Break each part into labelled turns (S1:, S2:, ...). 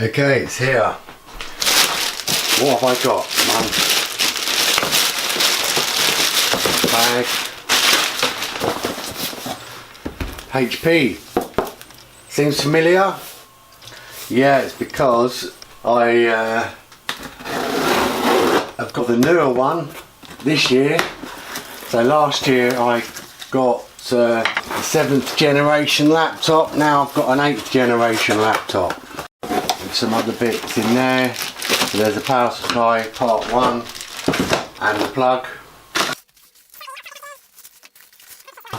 S1: Okay, it's here. What have I got? Bag. HP. Seems familiar? Yeah, it's because I've got the newer one this year. So last year I got a 7th generation laptop. Now I've got an 8th generation laptop. Some other bits in there. So there's a power supply part 1 and the plug.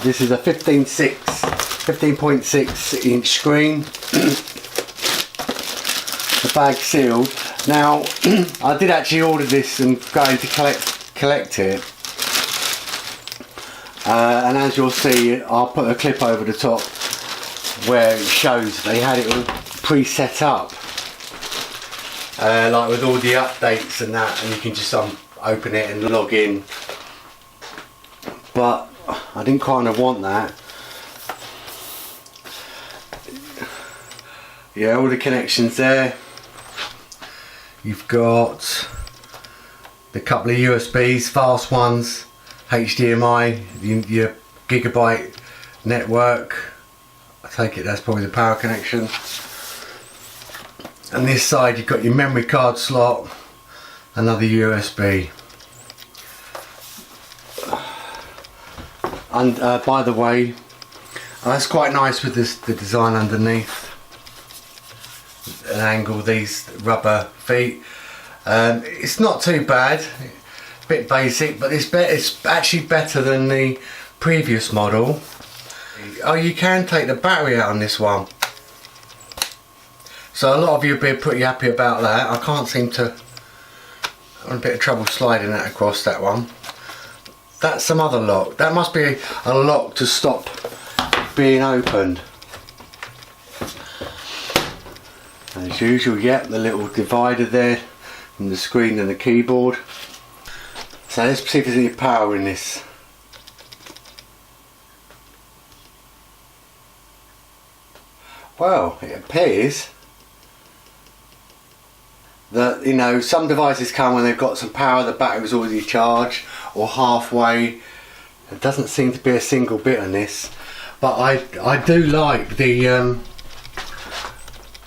S1: This is a 15.6 inch screen. The bag sealed. Now I did actually order this and going to collect it. And as you'll see, I'll put a clip over the top where it shows they had it all pre-set up. Like with all the updates and that, and you can just open it and log in, but I didn't kind of want that. Yeah, all the connections there. You've got a couple of USBs, fast ones, HDMI, your gigabyte network. I take it that's probably the power connection. And this side you've got your memory card slot, another USB. And by the way, that's quite nice with the design underneath. An angle, these rubber feet. It's not too bad, a bit basic, but it's actually better than the previous model. Oh, you can take the battery out on this one. So a lot of you will be pretty happy about that. I can't seem to, I'm having a bit of trouble sliding that across that one. That's some other lock. That must be a lock to stop being opened. As usual, yep, the little divider there from the screen and the keyboard. So let's see if there's any power in this. Well, it appears that, you know, some devices come when they've got some power, the battery's already charged or halfway. There doesn't seem to be a single bit on this, but I do like the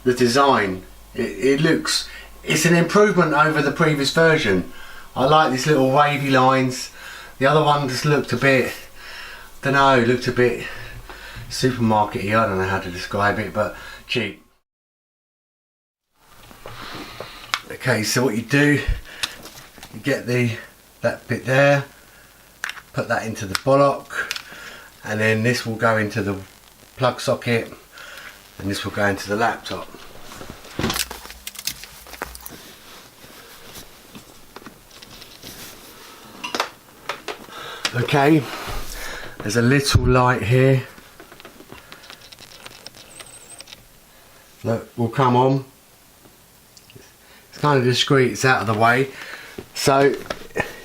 S1: design. It's an improvement over the previous version. I like these little wavy lines. The other one just looked a bit, looked a bit supermarket-y. I don't know how to describe it, but cheap. Okay, so what you do, you get that bit there, put that into the bollock, and then this will go into the plug socket, and this will go into the laptop. Okay, there's a little light here. Look, will come on. It's kind of discreet, it's out of the way, so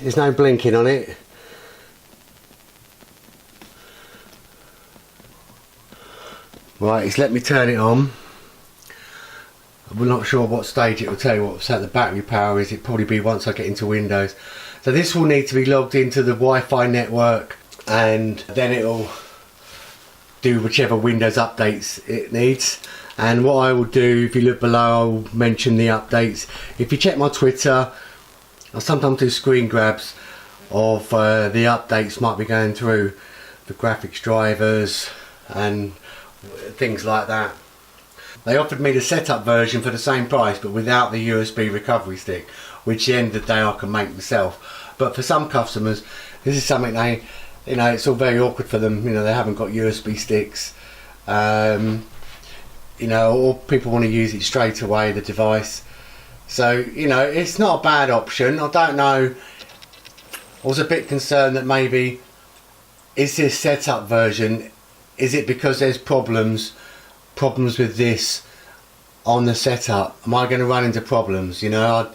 S1: there's no blinking on it. Right, it's let me turn it on. I'm not sure what stage it will tell you what the battery power is. It'll probably be once I get into Windows. So this will need to be logged into the Wi-Fi network, and then it'll do whichever Windows updates it needs. And what I will do, if you look below, I'll mention the updates. If you check my Twitter, I sometimes do screen grabs of the updates might be going through, the graphics drivers and things like that. They offered me the setup version for the same price, but without the USB recovery stick, which at the end of the day I can make myself. But for some customers, this is something they, you know, it's all very awkward for them. You know, they haven't got USB sticks. You know, or people want to use it straight away, the device. So, you know, it's not a bad option. I don't know, I was a bit concerned that maybe, is this setup version, is it because there's problems with this on the setup? Am I going to run into problems? You know,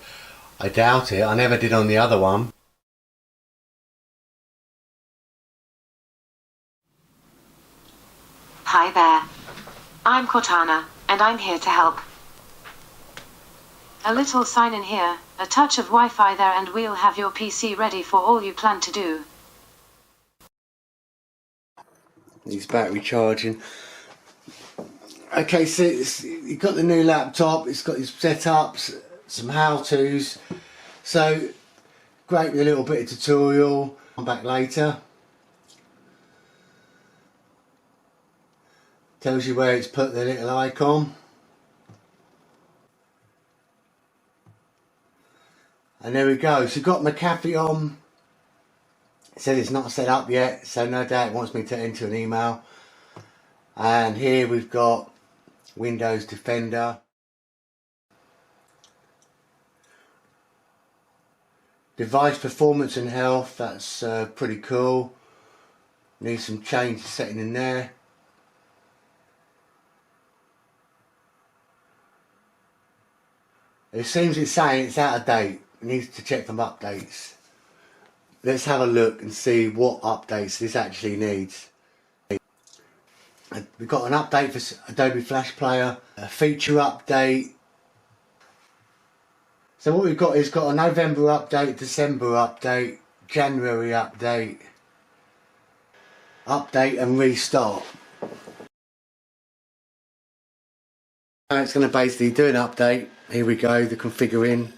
S1: I doubt it. I never did on the other one.
S2: Hi there. I'm Cortana, and I'm here to help. A little sign in here, a touch of Wi-Fi there, and we'll have your PC ready for all you plan to do.
S1: Needs battery charging. Okay, so you've got the new laptop, it's got its setups, some how-tos. So, great with a little bit of tutorial. Come back later. Tells you where it's put the little icon. And there we go. So got my cafe on. It says it's not set up yet, so no doubt it wants me to enter an email. And here we've got Windows Defender. Device performance and health, that's pretty cool. Need some change setting in there. It seems it's saying it's out of date. It needs to check some updates. Let's have a look and see what updates this actually needs. We've got an update for Adobe Flash Player, a feature update. So what we've got is got a November update, December update, January update, update and restart. Now it's going to basically do an update. Here we go, the configuring.